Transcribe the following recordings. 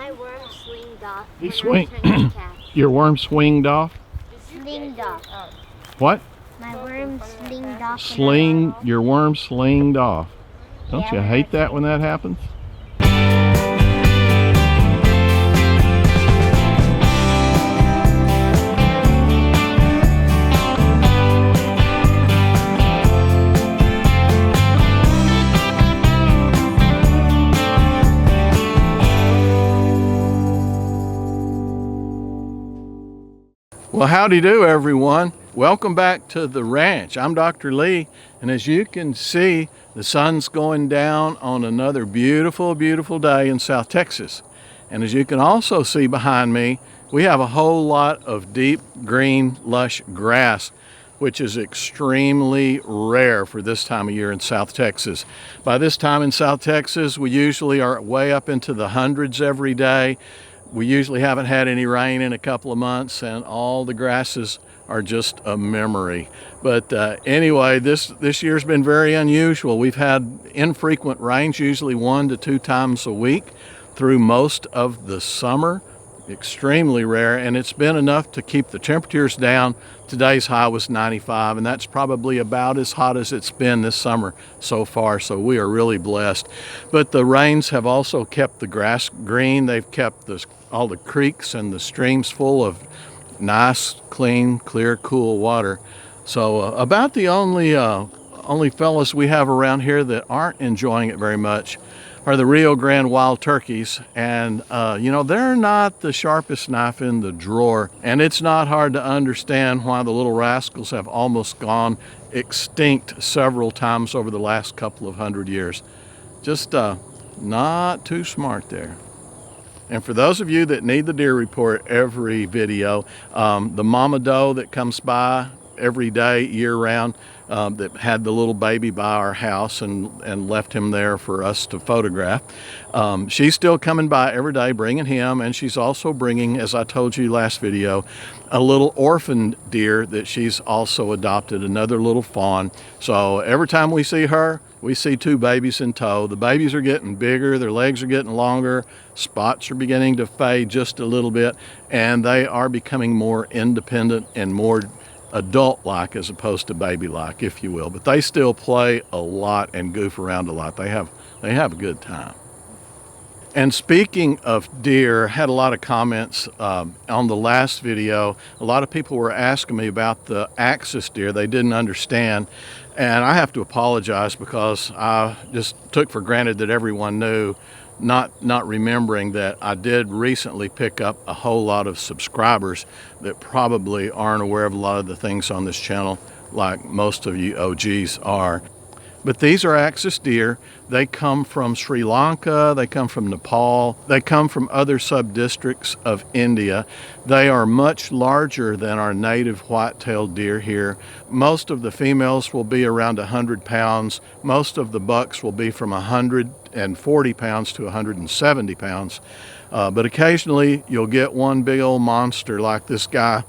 My worm slinged off. He Your worm swinged off? Slinged off. What? My worm slinged off. Your worm slinged off. Don't you hate that when that happens? Well, howdy do, everyone. Welcome back to the ranch. I'm Dr. Lee, and as you can see, the sun's going down on another beautiful, beautiful day in South Texas. And as you can also see behind me, we have a whole lot of deep green, lush grass, which is extremely rare for this time of year in South Texas. By this time in South Texas, we usually are way up into the hundreds every day. We usually haven't had any rain in a couple of months, and all the grasses are just a memory. But anyway, this year's been very unusual. We've had infrequent rains, usually 1 to 2 times a week through most of the summer. Extremely rare, and it's been enough to keep the temperatures down. Today's high was 95, and that's probably about as hot as it's been this summer so far, so we are really blessed. But the rains have also kept the grass green. They've kept all the creeks and the streams full of nice, clean, clear, cool water. So about the only fellas we have around here that aren't enjoying it very much are the Rio Grande wild turkeys. And you know, they're not the sharpest knife in the drawer, and it's not hard to understand why the little rascals have almost gone extinct several times over the last couple of 100 years. Just not too smart there. And for those of you that need the deer report every video, the mama doe that comes by every day year round, that had the little baby by our house and left him there for us to photograph. She's still coming by every day bringing him, and she's also bringing, as I told you last video, a little orphaned deer that she's also adopted, another little fawn. So every time we see her, we see 2 babies in tow. The babies are getting bigger, their legs are getting longer, spots are beginning to fade just a little bit, and they are becoming more independent and more adult-like as opposed to baby-like, if you will. But they still play a lot and goof around a lot. They have a good time. And speaking of deer, I had a lot of comments on the last video. A lot of people were asking me about the axis deer. They didn't understand, and I have to apologize because I just took for granted that everyone knew, not remembering that I did recently pick up a whole lot of subscribers that probably aren't aware of a lot of the things on this channel like most of you OGs are. But these are axis deer. They come from Sri Lanka, they come from Nepal, they come from other sub-districts of India. They are much larger than our native white-tailed deer here. Most of the females will be around 100 pounds. Most of the bucks will be from 140 pounds to 170 pounds. But occasionally you'll get one big old monster like this guy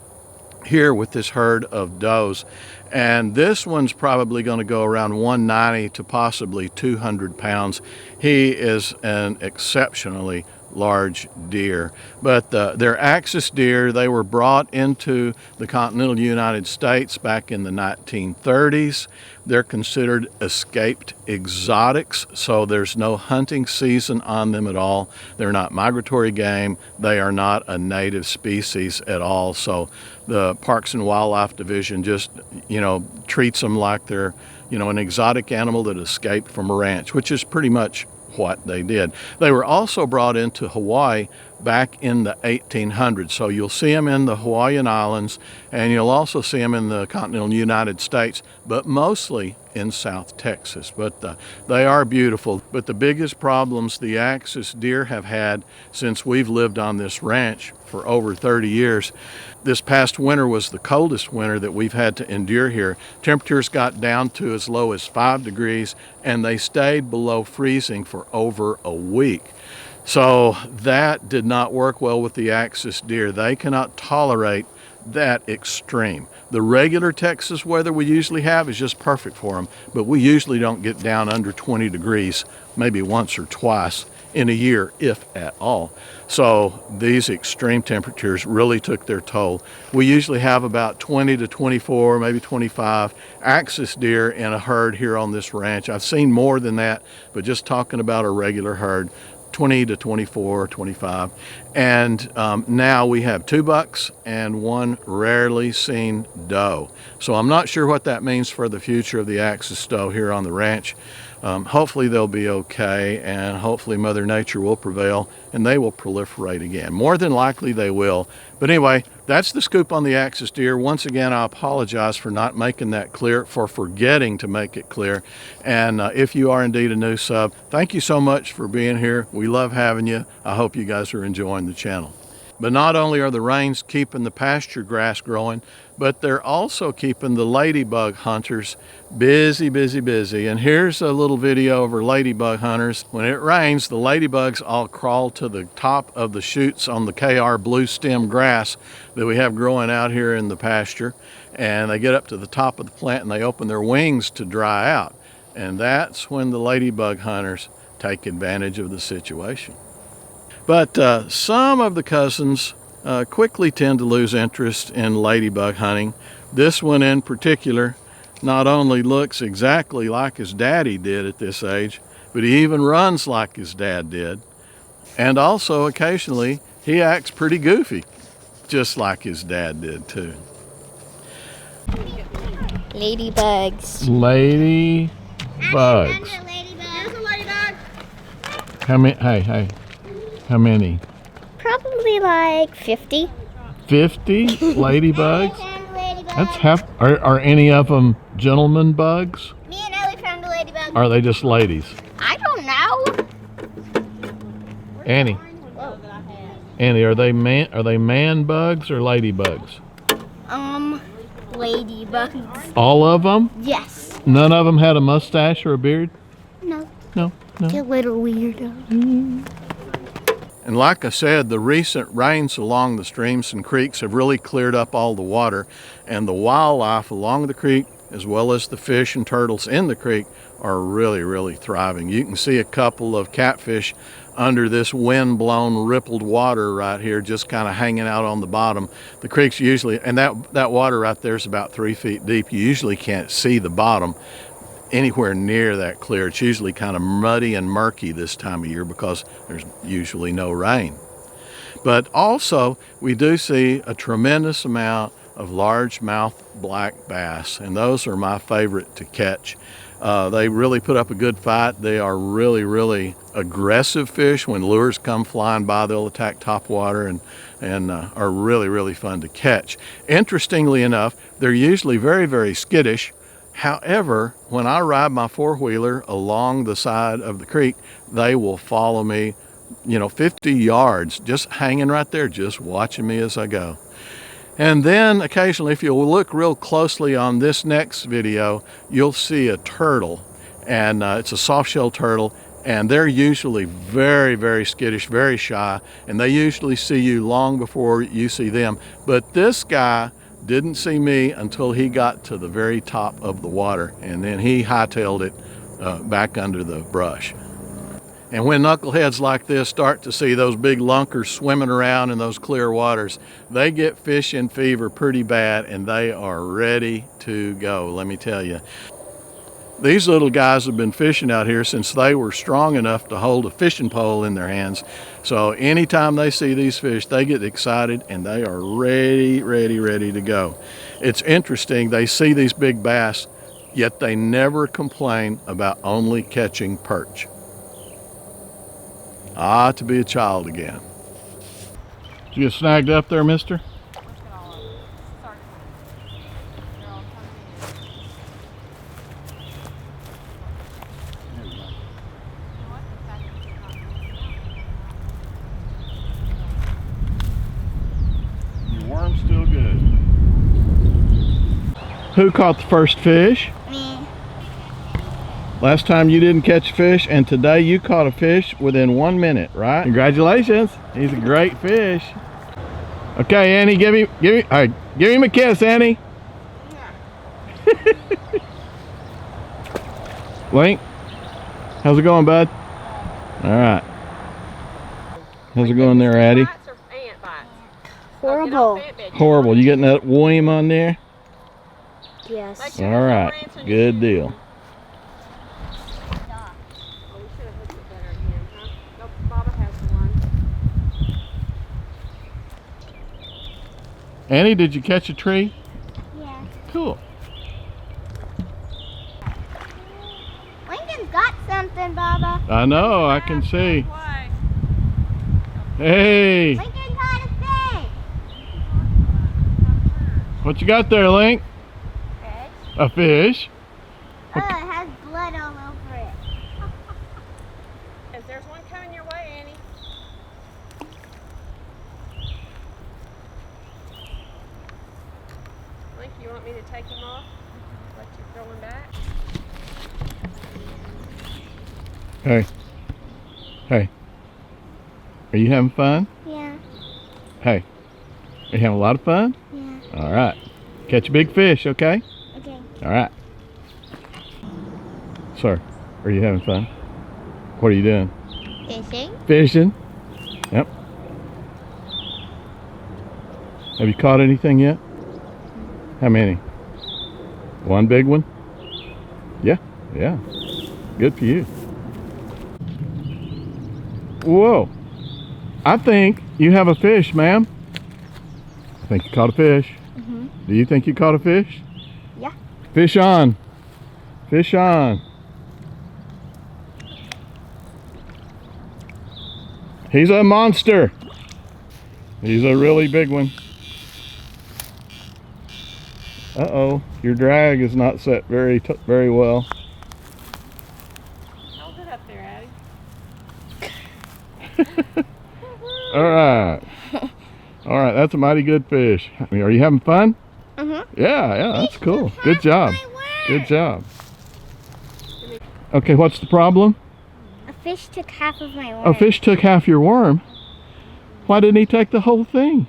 here with this herd of does, and this one's probably going to go around 190 to possibly 200 pounds. He is an exceptionally large deer, but they're axis deer. They were brought into the continental United States back in the 1930s. They're considered escaped exotics, so there's no hunting season on them at all. They're not migratory game. They are not a native species at all. So the Parks and Wildlife Division just, you know, treats them like they're, you know, an exotic animal that escaped from a ranch, which is pretty much what they did. They were also brought into Hawaii back in the 1800s. So you'll see them in the Hawaiian Islands, and you'll also see them in the continental United States, but mostly in South Texas. But they are beautiful. But the biggest problems the axis deer have had since we've lived on this ranch for over 30 years, this past winter was the coldest winter that we've had to endure here. Temperatures got down to as low as 5 degrees, and they stayed below freezing for over a week. So that did not work well with the axis deer. They cannot tolerate that extreme. The regular Texas weather we usually have is just perfect for them, but we usually don't get down under 20 degrees, maybe once or twice in a year, if at all. So these extreme temperatures really took their toll. We usually have about 20 to 24, maybe 25 axis deer in a herd here on this ranch. I've seen more than that, but just talking about a regular herd, 20 to 24, 25. And now we have 2 bucks and 1 rarely seen doe. So I'm not sure what that means for the future of the axis doe here on the ranch. Hopefully they'll be okay, and hopefully Mother Nature will prevail and they will proliferate again. More than likely they will. But anyway, that's the scoop on the axis deer. Once again, I apologize for not making that clear, for forgetting to make it clear. And if you are indeed a new sub, thank you so much for being here. We love having you. I hope you guys are enjoying the channel. But not only are the rains keeping the pasture grass growing, but they're also keeping the ladybug hunters busy, busy, busy. And here's a little video of our ladybug hunters. When it rains, the ladybugs all crawl to the top of the shoots on the KR blue stem grass that we have growing out here in the pasture. And they get up to the top of the plant and they open their wings to dry out. And that's when the ladybug hunters take advantage of the situation. But some of the cousins quickly tend to lose interest in ladybug hunting. This one in particular not only looks exactly like his daddy did at this age, but he even runs like his dad did. And also occasionally he acts pretty goofy, just like his dad did too. Ladybugs. Ladybugs. There's a ladybug. How many? Hey. How many? Probably like 50. 50 ladybugs? Ladybug. That's half. Are any of them gentleman bugs? Me and Ellie found a ladybug. Are they just ladies? I don't know. Annie. Annie, are they man bugs or ladybugs? Ladybugs. All of them? Yes. None of them had a mustache or a beard? No. No. A little weirdo. And like I said, the recent rains along the streams and creeks have really cleared up all the water, and the wildlife along the creek, as well as the fish and turtles in the creek, are really, really thriving. You can see a couple of catfish under this wind-blown rippled water right here, just kind of hanging out on the bottom. The creek's usually, and that water right there is about 3 feet deep. You usually can't see the bottom anywhere near that clear. It's usually kind of muddy and murky this time of year because there's usually no rain. But also we do see a tremendous amount of largemouth black bass, and those are my favorite to catch. They really put up a good fight. They are really, really aggressive fish. When lures come flying by, they'll attack topwater and are really, really fun to catch. Interestingly enough, they're usually very, very skittish. However, when I ride my four-wheeler along the side of the creek, they will follow me, 50 yards, just hanging right there, just watching me as I go. And then occasionally, if you'll look real closely on this next video, you'll see a turtle, and it's a soft-shell turtle, and they're usually very, very skittish, very shy, and they usually see you long before you see them. But this guy didn't see me until he got to the very top of the water, and then he hightailed it back under the brush. And when knuckleheads like this start to see those big lunkers swimming around in those clear waters, they get fishing fever pretty bad, and they are ready to go, let me tell you. These little guys have been fishing out here since they were strong enough to hold a fishing pole in their hands. So anytime they see these fish, they get excited and they are ready, ready, ready to go. It's interesting, they see these big bass, yet they never complain about only catching perch. Ah, to be a child again. Did you get snagged up there, mister? Worm's still good. Who caught the first fish? Me. Last time you didn't catch fish, and today you caught a fish within 1 minute, right? Congratulations. He's a great fish. Okay, Annie, give him a kiss, Annie. Link, how's it going, bud? All right. How's it going there, Addie? Bites or ant bites? Horrible. Oh, get off ant bed. Horrible. You getting that worm on there? Yes. Make sure All there's no right. ants in Good your deal. shoes. Oh, we should have hooked it better again, huh? Nope, Baba has the one. Annie, did you catch a tree? Yeah. Cool. Lincoln's got something, Baba. I know. I can see. Play. Hey, Lincoln caught a fish. what you got there, Link? Fish. A fish? Oh, it has blood all over it. Yes, there's one coming your way, Annie. Link, you want me to take him off? Let you throw him back? Hey. Hey. Are you having fun? Yeah. Hey. Are you having a lot of fun? Yeah. All right. Catch a big fish, okay? Okay. All right. Sir, are you having fun? What are you doing? Fishing. Fishing? Yep. Have you caught anything yet? How many? One big one? Yeah, yeah. Good for you. Whoa. I think you have a fish, ma'am. I think you caught a fish. Mm-hmm. Do you think you caught a fish? Yeah. Fish on. Fish on. He's a monster. He's a really big one. Uh-oh, your drag is not set very well. Hold it up there, Addie. All right. All right, that's a mighty good fish. I mean, are you having fun? Mm-hmm. Yeah, that's cool. Good job. Good job. Okay, what's the problem? A fish took half of my worm. A fish took half your worm. Why didn't he take the whole thing?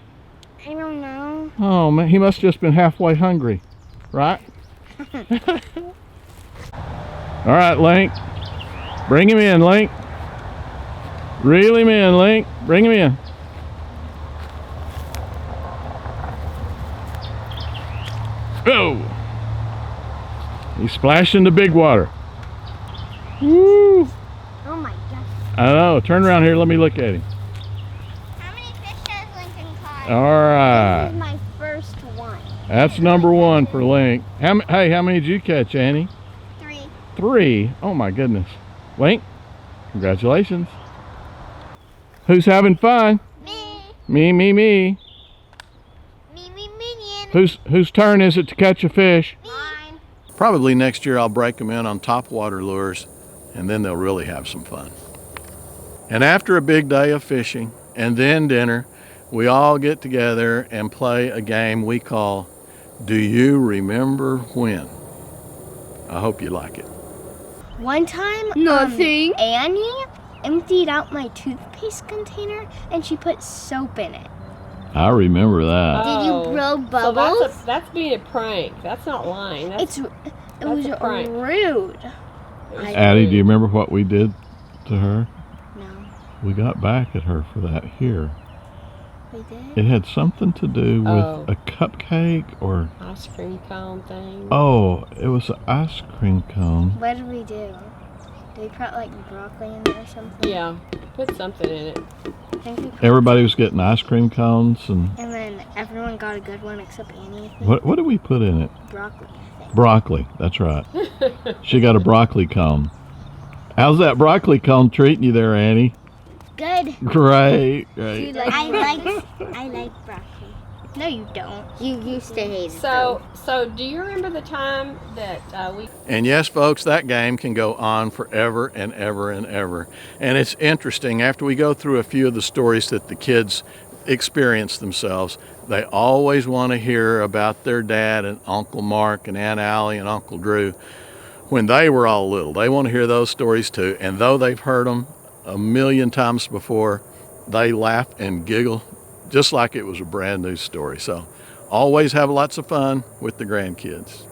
I don't know. Oh man, he must have just been halfway hungry, right? All right, Link. Bring him in, Link. Reel him in, Link. Bring him in. Oh! He splashed into big water. Woo! Oh my gosh. I know. Turn around here. Let me look at him. How many fish has Lincoln caught? All This right. is my first one. That's number one for Link. Hey, how many did you catch, Annie? 3. 3. Oh my goodness. Link, congratulations. Who's having fun? Me. Me. Me minion. Whose turn is it to catch a fish? Mine. Probably next year I'll break them in on topwater lures, and then they'll really have some fun. And after a big day of fishing and then dinner, we all get together and play a game we call Do You Remember When? I hope you like it. One time, Nothing. Annie emptied out my toothpaste container and she put soap in it. I remember that. Did you Oh. blow So bubbles? that's being a prank. That's not lying. That's, It was a prank. rude. I- Addie, do you remember what we did to her? No, We got back at her for that here. we did. It had something to do with Oh. a cupcake or, ice cream cone thing. oh, it was an ice cream cone. What did we do? Did we put like broccoli in there or something? Yeah, put something in it. I think we put, Everybody was getting ice cream cones, and and then everyone got a good one except Annie. I think. what did we put in it? Broccoli, I think. Broccoli, that's right. She got a broccoli cone. How's that broccoli cone treating you there, Annie? Good. Great, great. I like broccoli. No, you don't. You used to hate it. So do you remember the time that we? And yes, folks, that game can go on forever and ever and ever. And it's interesting, after we go through a few of the stories that the kids experience themselves, they always want to hear about their dad and Uncle Mark and Aunt Allie and Uncle Drew when they were all little. They want to hear those stories too. And though they've heard them a million times before, they laugh and giggle just like it was a brand new story. So always have lots of fun with the grandkids.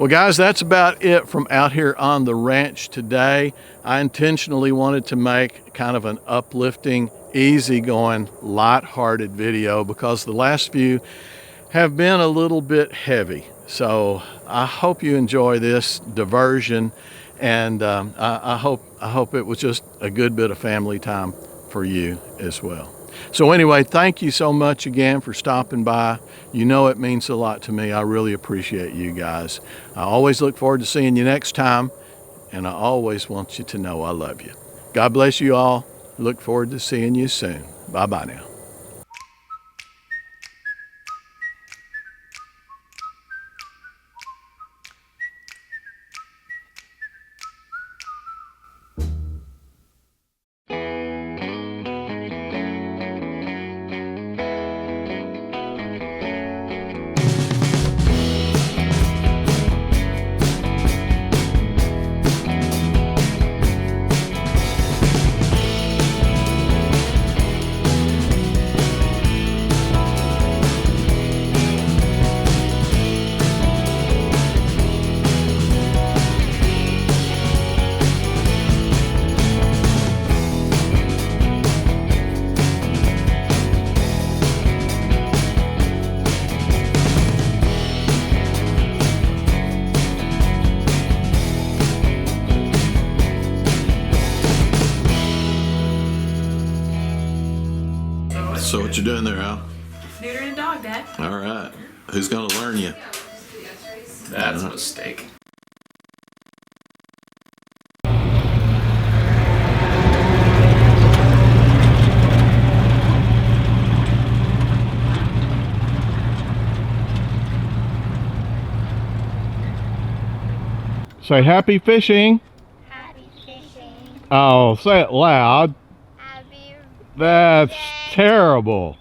Well, guys, that's about it from out here on the ranch today. I intentionally wanted to make kind of an uplifting, easygoing, light-hearted video because the last few have been a little bit heavy. So I hope you enjoy this diversion, and I hope it was just a good bit of family time for you as well. So anyway, thank you so much again for stopping by. You know it means a lot to me. I really appreciate you guys. I always look forward to seeing you next time, and I always want you to know I love you. God bless you all. Look forward to seeing you soon. Bye-bye now. So what you doing there, Al? Neutering a dog, Dad. All right. Who's going to learn you? That's a mistake. Say happy fishing. Happy fishing. Oh, say it loud. Happy That's birthday. terrible.